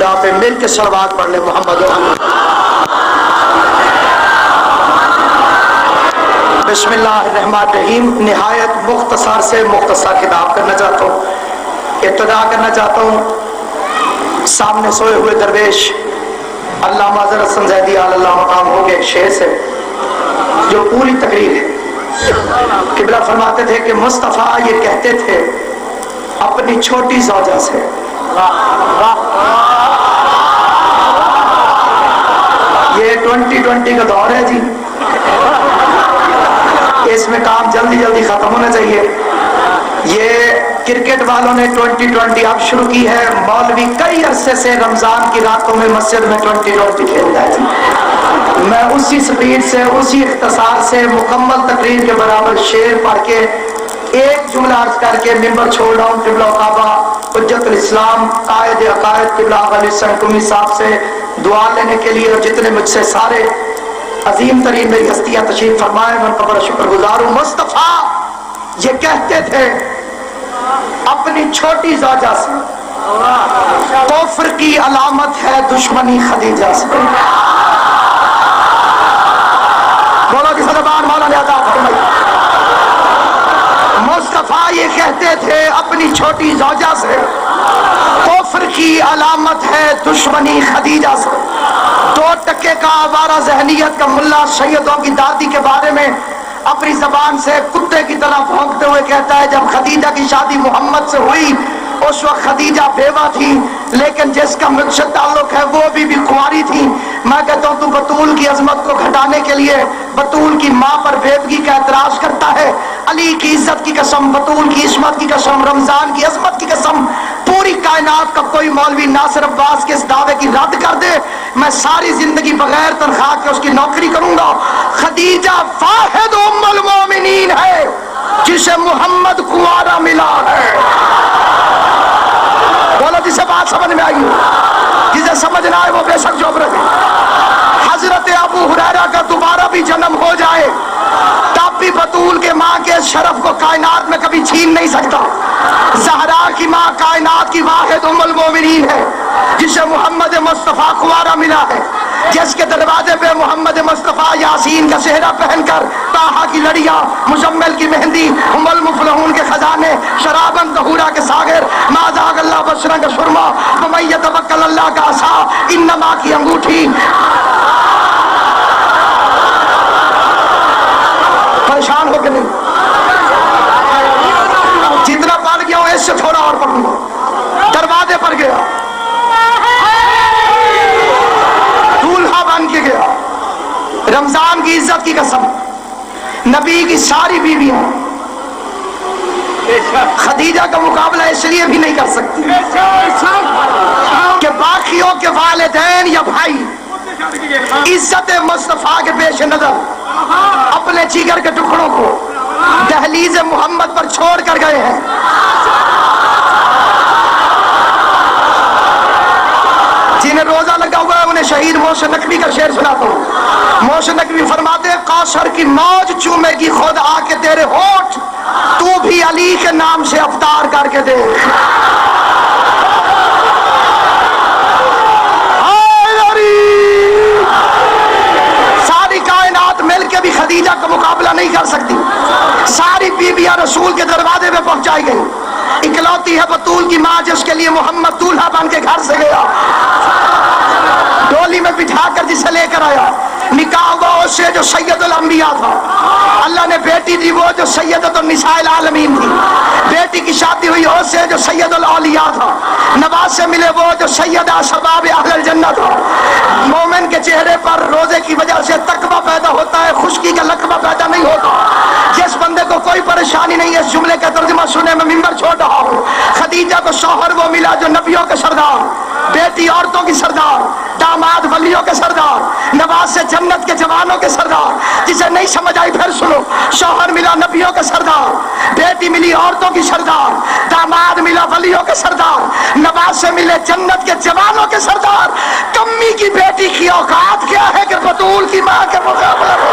طاہرہ پہ مل کے صلوات پڑھ لیں محمد بسم اللہ الرحمن الرحیم. نہایت مختصر سے مختصر خطاب کرنا چاہتا ہوں. ابتدا کرنا چاہتا ہوں سامنے سوئے ہوئے درویش علامہ حضرت حسن زیدی علی اللہ مقام ہو کے ایک شعر سے جو پوری تقریر ہے. قبلہ فرماتے تھے کہ مصطفیٰ یہ کہتے تھے اپنی چھوٹی زوجہ سے. یہ 2020 کا دور ہے جی, اس میں کام جلدی جلدی ختم ہونا چاہیے. یہ کرکٹ والوں نے 2020 اب شروع کی ہے. مولوی کئی عرصے سے رمضان کی راتوں میں مسجد میں 2020 کھیل رہا ہے. میں اسی سپیڈ سے اسی اختصار سے مکمل تقریر کے برابر شعر پڑھ کے ایک جملہ عرض کر کے ممبر چھوڑ رہا ہوں. قبلہ کعبہ حجت الاسلام قائد عقائد قبلہ علی سنکمی صاحب سے دعا لینے کے لیے, اور جتنے مجھ سے سارے عظیم ترین میری ہستیاں تشریف فرمائے, میں ان کا بڑا شکر گزار ہوں. مصطفیٰ یہ کہتے تھے اپنی چھوٹی زوجہ سے کفر کی علامت ہے دشمنی خدیجہ سے. بولو جس زبان مولا نے عطا فرمائی. مصطفیٰ یہ کہتے تھے اپنی چھوٹی زوجہ سے کفر کی علامت ہے دشمنی خدیجہ سے. 2 ٹکے کا آوارہ ذہنیت کا ملا سیدوں کی دادی کے بارے میں اپنی زبان سے کتے کی طرح بھونکتے ہوئے کہتا ہے جب خدیجہ کی شادی محمد سے ہوئی اس وقت خدیجہ بیوہ تھی, لیکن جس کا مجھ سے تعلق ہے وہ بھی کنواری تھی. میں کہتا ہوں تو بطول کی عظمت کو گھٹانے کے لیے بطول کی ماں پر بیوگی کا اعتراض کرتا ہے. علی کی عزت کی قسم, بطول کی عصمت کی قسم, رمضان کی عظمت کی قسم, پوری کائنات کا کوئی مولوی ناصر عباس کے اس دعوے کی رد کر دے, میں ساری زندگی بغیر تنخواہ کے اس کی نوکری کروں گا. خدیجہ واحد ام المومنین ہے جسے محمد کنوارا ملا ہے. بولو جسے بات سمجھ میں آئی ہو, جسے سمجھ نہ آئے وہ بے شک جبر ہے. حضرت ابو ہریرہ کا دوبارہ بھی جنم ہو جائے تب بھی بطول کے ماں کے شرف کو کائنات میں کبھی چھین نہیں سکتا. زہرا کی ماں کائنات کی واحد ام المومنین ہے جسے محمد مصطفیٰ کنوارا ملا ہے, جس کے دروازے پہ محمد مصطفیٰ یاسین کا صحرا پہن کر طٰہٰ کی لڑیاں, مزمل کی مہندی, ام المفلحون کے خزانے, شرابن طہورا کے ساغر, ما ذاق اللہ بصرہ کا سرما, ومن یتوکل اللہ کا عصا, انما کی انگوٹھی. پریشان ہو کے نہیں, جتنا پڑھ گیا ہوں اس سے تھوڑا اور پڑھوں گا. دروازے پر گیا, دولہا بن کے گیا. رمضان کی عزت کی قسم, نبی کی ساری بیویاں خدیجہ کا مقابلہ اس لیے بھی نہیں کر سکتی کہ باقیوں کے والدین یا بھائی عزت مصطفیٰ کے پیش نظر اپنے جگر کے ٹکڑوں کو دہلیز محمد پر چھوڑ کر گئے ہیں. جنہیں روزہ لگا ہوا ہے انہیں شہید محسن نقوی کا شعر سناتا ہوں. محسن نقوی فرماتے ہیں کوثر کی موج چومے گی خود آ کے تیرے ہونٹ, تو بھی علی کے نام سے افطار کر کے دیکھ. ساری کائنات مل کے بھی خدیجہ کا مقابلہ نہیں کر سکتی. ساری بیویاں رسول کے دروازے پہ پہنچائی گئی. اکلوتی ہے بطول کی ماں جس کے لیے محمد دولہا بن کے گھر سے گیا, ڈولی میں بٹھا کر جسے لے کر آیا. نکاح ہوا اس سے جو سید الانبیاء تھا, اللہ نے بیٹی دی وہ جو سیدۃ النساء العالمین تھی. بیٹی کی شادی ہوئی اس سے جو سید الاولیاء تھا. نواز سے ملے وہ جو سید شباب اہل الجنہ تھا. مومن کے چہرے پر روزے کی وجہ سے تقویٰ پیدا ہوتا ہے, خشکی کا لقبہ پیدا نہیں ہوتا. جس بندے کو کوئی پریشانی نہیں ہے, اس جملے کا ترجمہ سنے میں ممبر چھوڑ رہا ہوں. خدیجہ کو شوہر وہ ملا جو نبیوں کے سردار, بیٹی عورتوں کی سردار, داماد ولیوں کے سردار, نواز سے جنت کے جوانوں کے سردار. جسے نہیں سمجھ آئی پھر سنو, شوہر ملا نبیوں کے سردار, بیٹی ملی عورتوں کی سردار, داماد ملا ولیوں کے سردار, نواز سے ملے جنت کے جوانوں کے سردار. کمی کی بیٹی کی اوقات کیا ہے کہ بطول کی ماں کے مقابلے میں